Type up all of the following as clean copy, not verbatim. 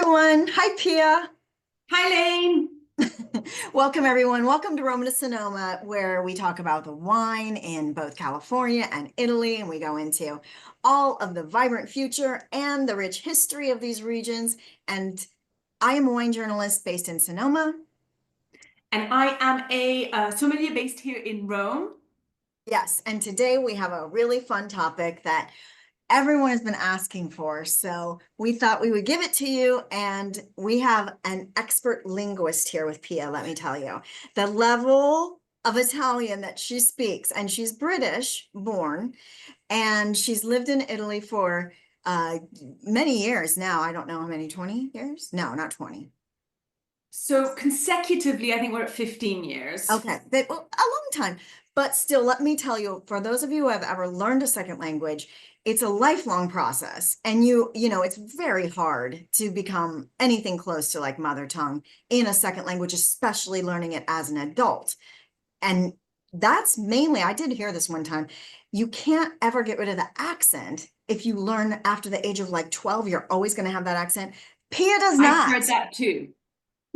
everyone. Hi, Pia. Hi, Layne. Welcome, everyone. Welcome to Roma to Sonoma, where we talk about the wine in both California and Italy, and we go into all of the vibrant future and the rich history of these regions. And I am a wine journalist based in Sonoma. And I am a sommelier based here in Rome. Yes, and today we have a really fun topic that everyone has been asking for. So we thought we would give it to you. And we have an expert linguist here with Pia, let me tell you. The level of Italian that she speaks, and she's British born, and she's lived in Italy for many years now. I don't know how many, 20 years? No, not 20. So consecutively, I think we're at 15 years. Okay, well, a long time. But still, let me tell you, for those of you who have ever learned a second language, it's a lifelong process. And it's very hard to become anything close to like mother tongue in a second language, especially learning it as an adult. And that's mainly, I did hear this one time, you can't ever get rid of the accent. If you learn after the age of like 12, you're always going to have that accent. Pia does I've not. heard that too.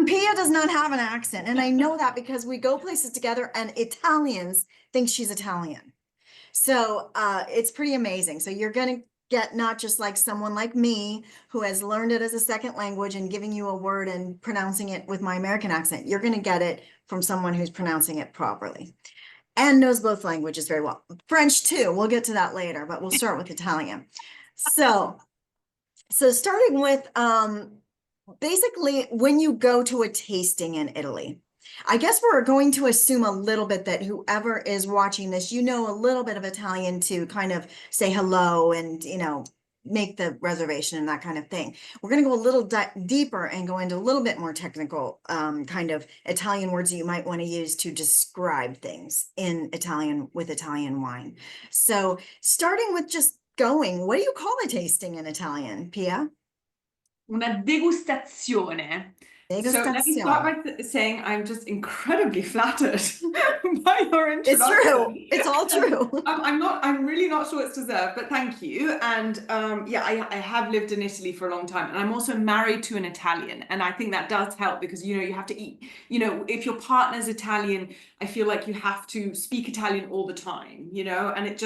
Pia does not have an accent. And I know that because we go places together and Italians think she's Italian. So it's pretty amazing. So you're going to get not just like someone like me who has learned it as a second language and giving you a word and pronouncing it with my American accent. You're going to get it from someone who's pronouncing it properly and knows both languages very well. French too. We'll get to that later, but we'll start with Italian. So starting with basically, when you go to a tasting in Italy, I guess we're going to assume a little bit that whoever is watching this, you know a little bit of Italian to kind of say hello and, make the reservation and that kind of thing. We're going to go a little deeper and go into a little bit more technical kind of Italian words that you might want to use to describe things in Italian with Italian wine. So starting with just going, what do you call a tasting in Italian, Pia? Una degustazione. So let me start Degustazione. by saying I'm just incredibly flattered by your It's true. introduction. It's all And true. I'm really not sure it's deserved, but thank you. And yeah, I have lived in Italy for a long time, and I'm also married to an Italian, and I think that does help because you have to eat. If your partner's Italian, I feel like you have to speak Italian all the time. And it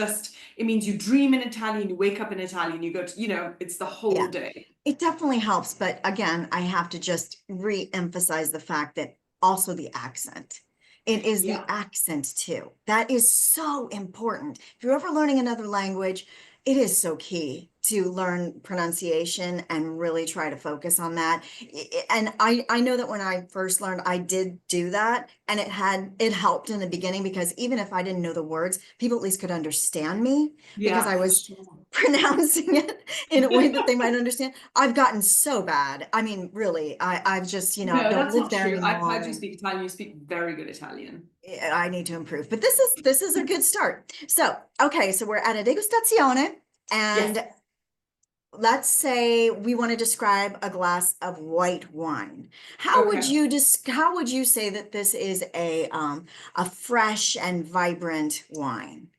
means you dream in Italian, you wake up in Italian, you go to, it's the whole Yeah, day. it definitely helps. But again, I have to just re-emphasize the fact that also the accent. It is the Yeah. accent too. That is so important. If you're ever learning another language, it is so key to learn pronunciation and really try to focus on that. And I know that when I first learned, I did do that, and it helped in the beginning because even if I didn't know the words, people at least could understand me because Yeah, I for was sure. pronouncing it in a way that they might understand. I've gotten so bad. I mean, really, I've just, No, don't that's live not there true. I've anymore, heard you and speak Italian. You speak very good Italian. I need to improve. But this is a good start. So, okay, so we're at a degustazione, Yes. and let's say we want to describe a glass of white wine. Okay. How would you say that this is a fresh and vibrant wine?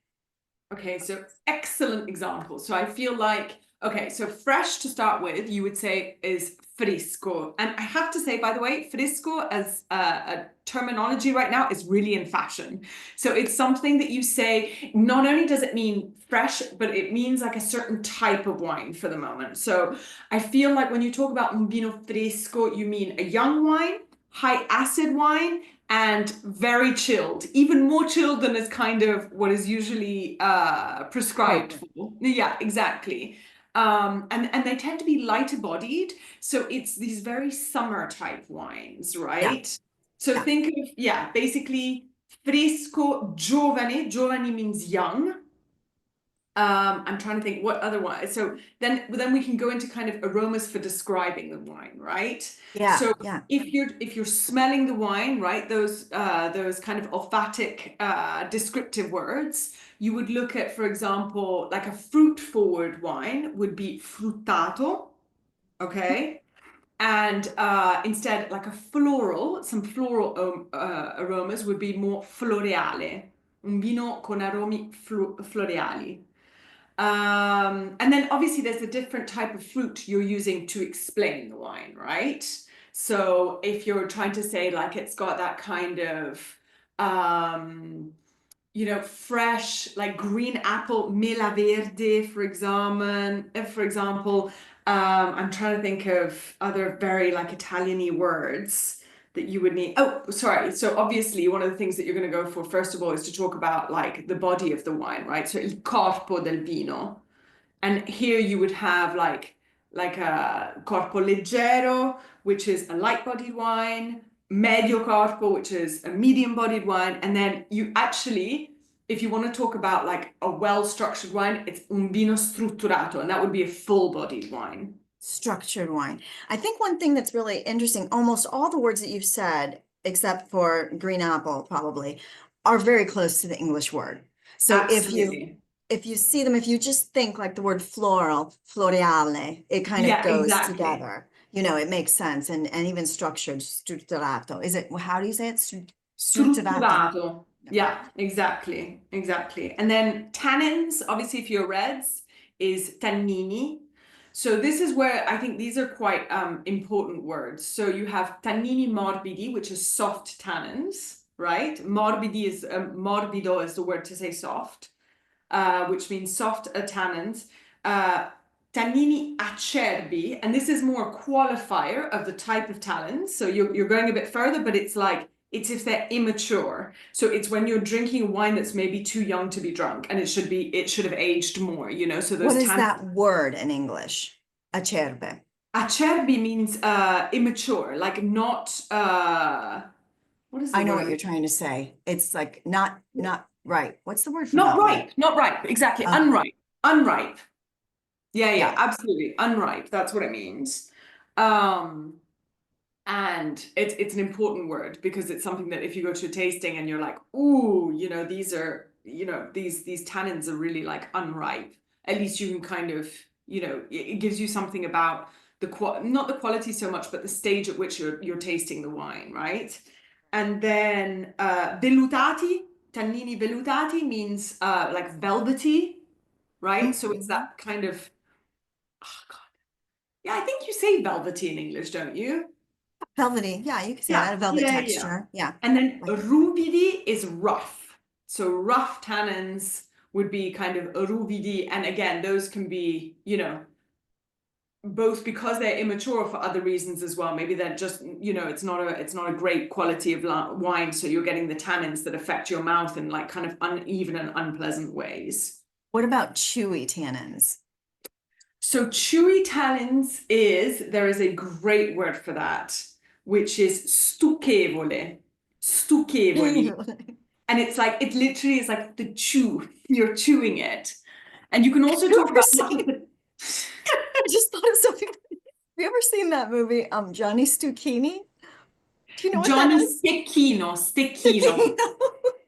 Okay, so excellent example. So I feel like, okay, so fresh to start with, you would say is fresco. And I have to say, by the way, fresco as a terminology right now is really in fashion. So it's something that you say, not only does it mean fresh, but it means like a certain type of wine for the moment. So I feel like when you talk about un vino fresco, you mean a young wine, high acid wine, and very chilled, even more chilled than is kind of what is usually prescribed Appropriate. for. Yeah, exactly. And they tend to be lighter bodied, so it's these very summer type wines, Yeah, right? So yeah. think of, yeah, basically fresco giovane. Giovane means young. I'm trying to think what other wine. So then we can go into kind of aromas for describing the wine, right? Yeah, So yeah. if you're smelling the wine, right, those kind of olfactic descriptive words, you would look at, for example, like a fruit forward wine would be fruttato, okay? And instead, like some floral aromas would be more floreale, un vino con aromi floreali. And then obviously there's a different type of fruit you're using to explain the wine, right? So if you're trying to say like it's got that kind of fresh like green apple, mela verde, for example, I'm trying to think of other very like Italian-y words that you would need. Oh, sorry. So obviously one of the things that you're going to go for first of all is to talk about like the body of the wine, right? So il corpo del vino. And here you would have like a corpo leggero, which is a light-bodied wine, medio corpo, which is a medium-bodied wine, and then you actually, if you want to talk about like a well-structured wine, it's un vino strutturato, and that would be a full-bodied wine. Structured wine. I think one thing that's really interesting, almost all the words that you've said, except for green apple, probably, are very close to the English word. So Absolutely. if you see them, if you just think like the word floral, floreale, it kind of Yeah, goes exactly. together. You know, it makes sense. And even structured, strutturato. Is it, how do you say it? Strutturato. Strutturato. Yeah, exactly, exactly. And then tannins, obviously, if you're reds, is tannini. So this is where I think these are quite important words. So you have tannini morbidi, which is soft tannins, right? Morbido is the word to say soft, which means soft tannins. Uh, Tannini acerbi, and this is more qualifier of the type of tannins. So you're going a bit further, but it's like it's if they're immature. So it's when you're drinking a wine that's maybe too young to be drunk, and it should have aged more, you know. So What those is tannins. that word in English? Acerbe. Acerbi means immature, like not what is the I know what you're word? trying to say. It's like not right. What's the word for Not not right? ripe, not ripe, exactly. Okay. Unripe. Unripe. Yeah, yeah, Yeah. absolutely. Unripe, that's what it means. Um, and it's an important word because it's something that if you go to a tasting and you're like, ooh, these are, these tannins are really like unripe. At least you can kind of, it gives you something about not the quality so much, but the stage at which you're tasting the wine, right? And then vellutati, tannini vellutati means like velvety, right? So it's Mhm. that kind of, oh God. Yeah, I think you say velvety in English, don't you? Velvety. Yeah, you can say Yeah, that. A velvet yeah, yeah. texture. Yeah. And then Like ruvidi is rough. So rough tannins would be kind of ruvidi. And again, those can be, both because they're immature for other reasons as well. Maybe they're just, it's not a great quality of wine. So you're getting the tannins that affect your mouth in like kind of uneven and unpleasant ways. what about chewy tannins? So chewy tannins there is a great word for that, which is stucchevole. Stucchevoli. And it's like, it literally is like the chew. You're chewing it. And you can also You talk ever about not seen? just the I just thought of something. Have you ever seen that movie, Johnny Stucchini? Do you know what that Johnny is? Stecchino, Stecchino. Stucchino.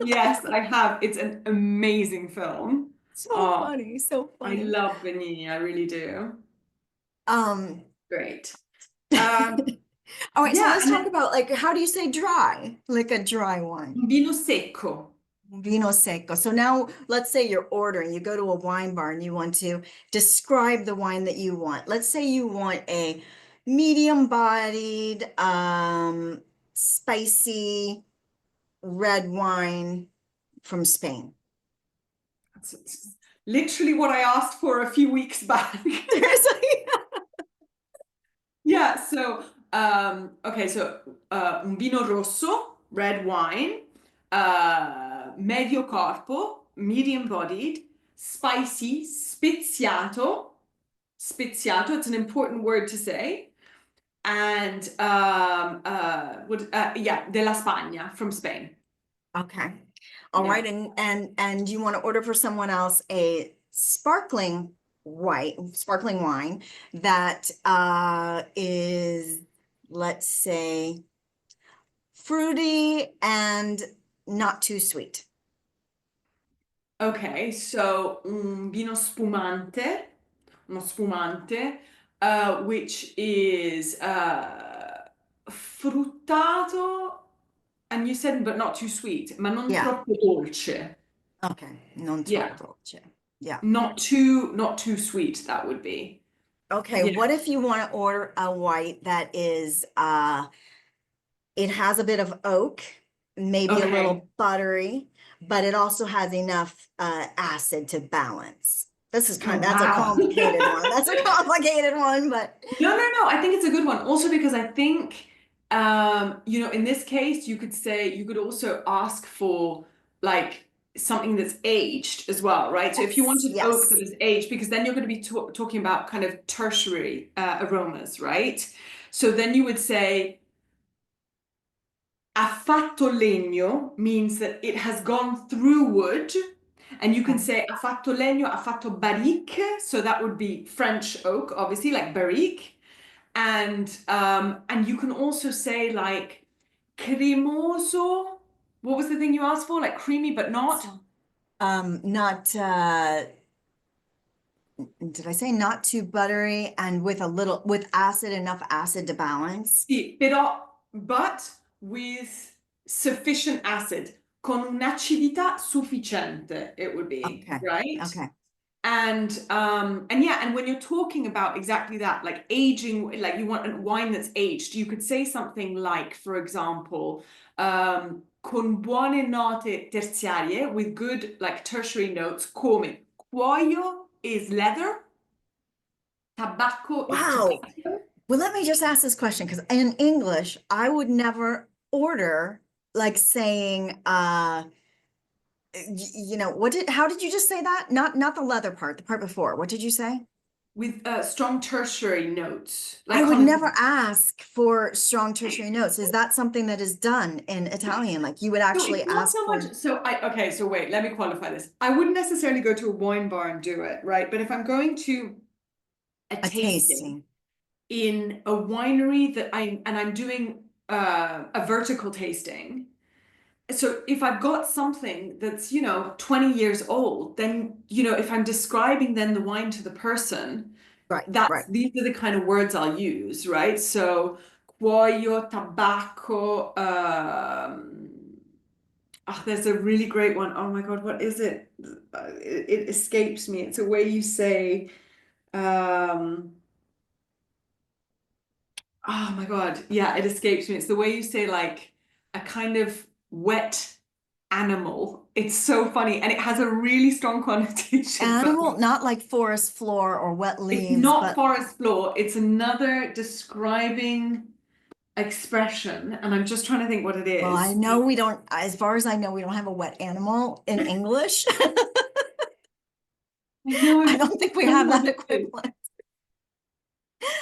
Yes, I have. It's an amazing film. So Oh, funny, so I funny. love Benigni. I really do. Um, Great. all right, so Yeah, let's and talk then about like how do you say dry? Like a dry wine. vino secco. Vino secco. So now let's say you're ordering, you go to a wine bar and you want to describe the wine that you want. Let's say you want a medium bodied, spicy red wine from Spain. That's literally what I asked for a few weeks back. Seriously? Yeah, so okay, so un vino rosso, red wine, medio corpo, medium bodied, spicy, speziato. Speziato, it's an important word to say. And yeah, della Spagna from Spain. Okay. All Yeah. right. And you want to order for someone else a sparkling wine that is, let's say, fruity and not too sweet. Okay, so un vino spumante, uno spumante, which is fruttato, and you said, but not too sweet, ma non Yeah. troppo dolce. Okay. Non Yeah, troppo dolce. Yeah. Not too sweet, that would be. Okay, Yeah. what if you want to order a white that is it has a bit of oak, maybe a Okay. little buttery, but it also has enough acid to balance. Oh, That's a wow. complicated one. That's a complicated one, but No, no, no. I think it's a good one. Also because I think, in this case, you could also ask for like something that's aged as well, right? So if you yes, wanted oak that yes. is aged, because then you're going to be talking about kind of tertiary aromas, right? So then you would say ha fatto legno means that it has gone through wood. And you can Okay. say ha fatto legno, ha fatto barrique. So that would be French oak, obviously, like barrique. And you can also say like cremoso. What was the thing you asked for? Like creamy but not? So, not did I say not too buttery and with acid, enough acid to balance? Sì, but with sufficient acid, con un'acidità sufficiente, it would be, Okay. right? Okay. And yeah, and when you're talking about exactly that, like aging, like you want a wine that's aged, you could say something like, for example, con buone note terziarie, with good like tertiary notes, come cuoio is leather, tabacco is Wow. tobacco. Well, let me just ask this question because in English, I would never order like saying how did you just say that? Not the leather part, the part before. What did you say? With strong tertiary notes, I like would kind of never ask for strong tertiary notes. Is that something that is done in Italian? Like you would so actually it's not ask so for much. So wait, let me qualify this. I wouldn't necessarily go to a wine bar and do it, right? But if I'm going to a a tasting tasting. in a winery I'm doing a vertical tasting. So if I've got something that's, 20 years old, then, if I'm describing then the wine to the person, Right, that's right. these are the kind of words I'll use, right? So cuoio, tabacco, there's a really great one. Oh my God, what is it? It escapes me. It's a way you say, um, oh my God. Yeah, it escapes me. It's the way you say like a kind of wet animal. It's so funny. And it has a really strong connotation, but Animal, not like forest floor or wet it's leaves, not but forest floor. It's another describing expression. And I'm just trying to think what it well, I is. know we don't, as far as I know, we don't have a wet animal in English. I know I I'm don't think we trying to have remember that what it is. equivalent.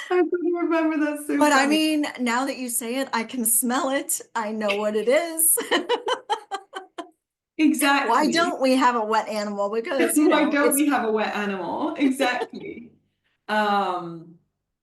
I couldn't remember. That's so But I funny. mean, now that you say it, I can smell it. I know what it is. Why Exactly. don't we have a wet animal? Because, Why don't it's, we have a wet animal? Exactly. Um,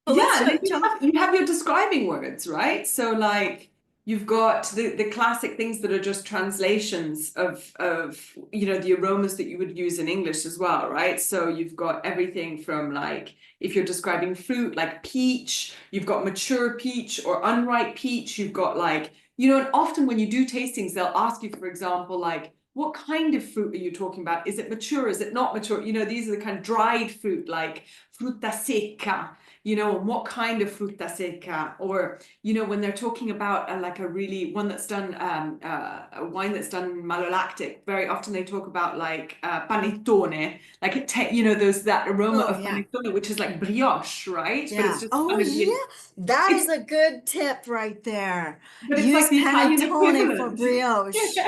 well, yeah, let's and then jump. you have your describing words, right? So like you've got the classic things that are just translations of the aromas that you would use in English as well, right? So you've got everything from like if you're describing fruit, like peach, you've got mature peach or unripe peach, you've got like, and often when you do tastings, they'll ask you, for example, like what kind of fruit are you talking about? Is it mature? Is it not mature? These are the kind of dried fruit, like frutta secca, and what kind of frutta secca, or when they're talking about like a really one that's done a wine that's done malolactic, very often they talk about like panettone, like those that aroma Oh, of yeah. panettone, which is like brioche, right? But it's Yeah. just Oh, kind of yeah. That it's is a good tip right there. but it's like Use the Italian panettone for equivalent. brioche.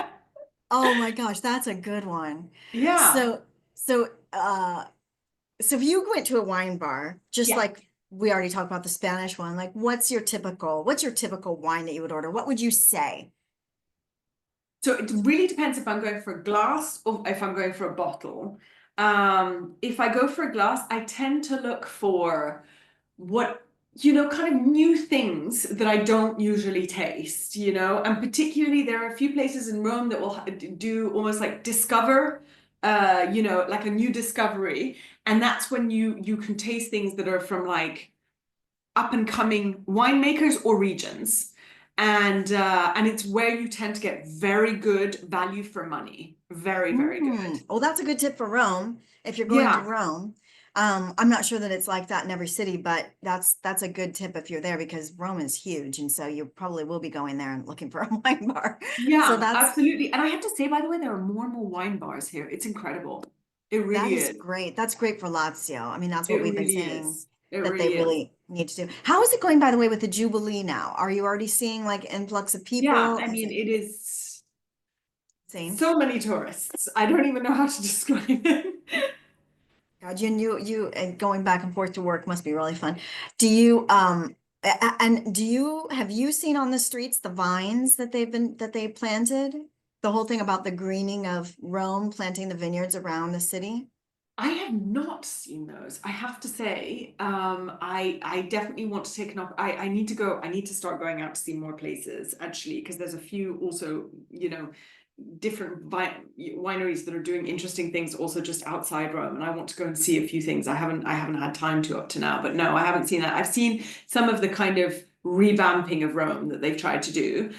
Oh my gosh, that's a good one. Yeah. So, so, so if you went to a wine bar, just Yeah. like we already talked about the Spanish one, like what's your typical wine that you would order? What would you say? So it really depends if I'm going for a glass or if I'm going for a bottle. If I go for a glass, I tend to look for what, kind of new things that I don't usually taste, and particularly there are a few places in Rome that will do almost like discover, like a new discovery. And that's when you can taste things that are from like up and coming winemakers or regions. And it's where you tend to get very good value for money. Very, very good. Well, that's a good tip for Rome. If you're going to Yeah. Rome, I'm not sure that it's like that in every city, but that's a good tip if you're there because Rome is huge, and so you probably will be going there and looking for a wine bar. So Yeah, absolutely. And I have to say, by the way, there are more and more wine bars here. It's incredible. It that really is is. great. That's great for Lazio. I mean, that's what It we've been really saying is. It that they really is. really need to do. How is it going, by the way, with the Jubilee now? Are you already seeing like influx of Yeah, people? I Is mean, it it is same? so many tourists. I don't even know how to describe it. God, you and going back and forth to work must be really fun. Do you and do you have you seen on the streets the vines that they planted? The whole thing about the greening of Rome, planting the vineyards around the city? I have not seen those. I have to say, I definitely want to take an I need to go. I need to start going out to see more places actually, because there's a few also, different wineries that are doing interesting things also just outside Rome, and I want to go and see a few things. I haven't had time to up to now, but no, I haven't seen that. I've seen some of the kind of revamping of Rome that they've tried to do.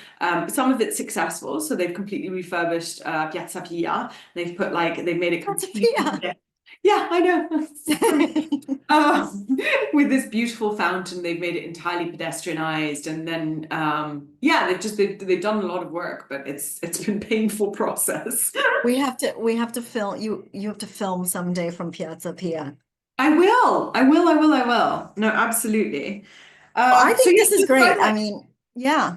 Some of it's successful, so they've completely refurbished Piazza Pia. They've made it That's a completely. Pia. Yeah, I know. With this beautiful fountain, they've made it entirely pedestrianized, and then yeah, they've done a lot of work, but it's been a painful process. We have to film you have to film someday from Piazza Pia. I will, I will, I will, I will. No, absolutely. Well, I So think yeah, this is just by great. the I way, mean, yeah.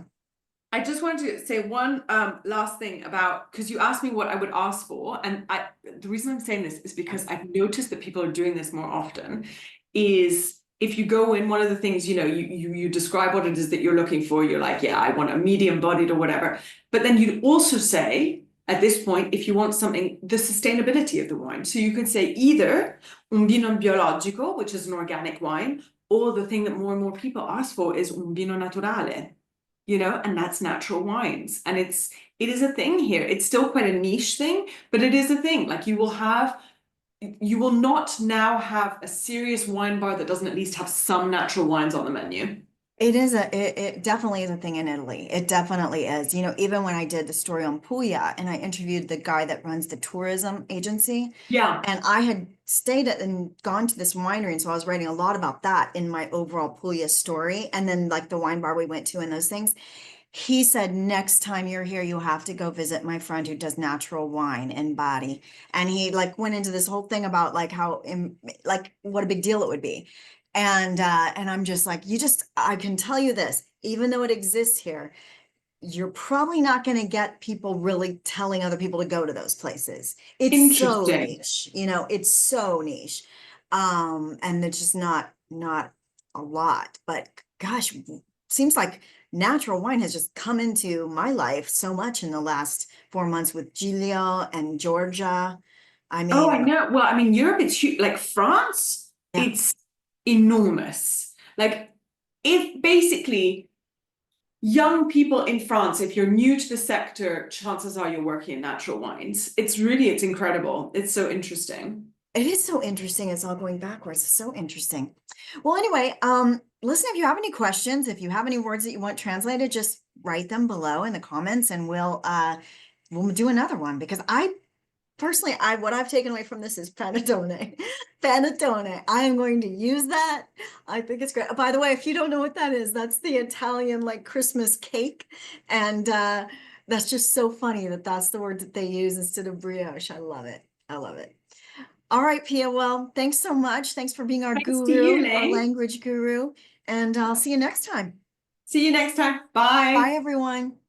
I just wanted to say one last thing about, because you asked me what I would ask for, and the reason I'm saying this is because I've noticed that people are doing this more often. Is if you go in, one of the things, you describe what it is that you're looking for. You're like, yeah, I want a medium bodied or whatever. But then you'd also say at this point, if you want something, the sustainability of the wine. So you could say either un vino biologico, which is an organic wine, or the thing that more and more people ask for is un vino naturale, and that's natural wines. And it is a thing here. It's still quite a niche thing, but it is a thing. Like you will not now have a serious wine bar that doesn't at least have some natural wines on the menu. It definitely is a thing in Italy. It definitely is. Even when I did the story on Puglia and I interviewed the guy that runs the tourism agency, Yeah. and I had stayed at and gone to this winery, and so I was writing a lot about that in my overall Puglia story. And then like the wine bar we went to and those things. He said, next time you're here, you have to go visit my friend who does natural wine in Bari. And he like went into this whole thing about like like what a big deal it would be. And I'm just like, I can tell you this, even though it exists here, you're probably not going to get people really telling other people to go to those places. It's so Interesting. niche, it's so niche. And it's just not a lot, but gosh, seems like natural wine has just come into my life so much in the last 4 months with Giglio and Georgia. I Oh, I mean, know. Well, I mean, Europe, it's huge. Like France, yeah, it's enormous. Like, if basically young people in France, if you're new to the sector, chances are you're working in natural wines. It's incredible. It's so interesting. it is so interesting. It's all going backwards. It's so interesting. Well, anyway, listen, if you have any questions, if you have any words that you want translated, just write them below in the comments and we'll do another one because I personally, what I've taken away from this is panettone. Panettone. I am going to use that. I think it's great. By the way, if you don't know what that is, that's the Italian like Christmas cake. And that's just so funny that that's the word that they use instead of brioche. I love it. I love it. All right, Pia. Well, thanks so much. Thanks for being our Thanks to you, guru, our Layne. language guru. And I'll see you next time. See you next time. Bye, Bye. everyone.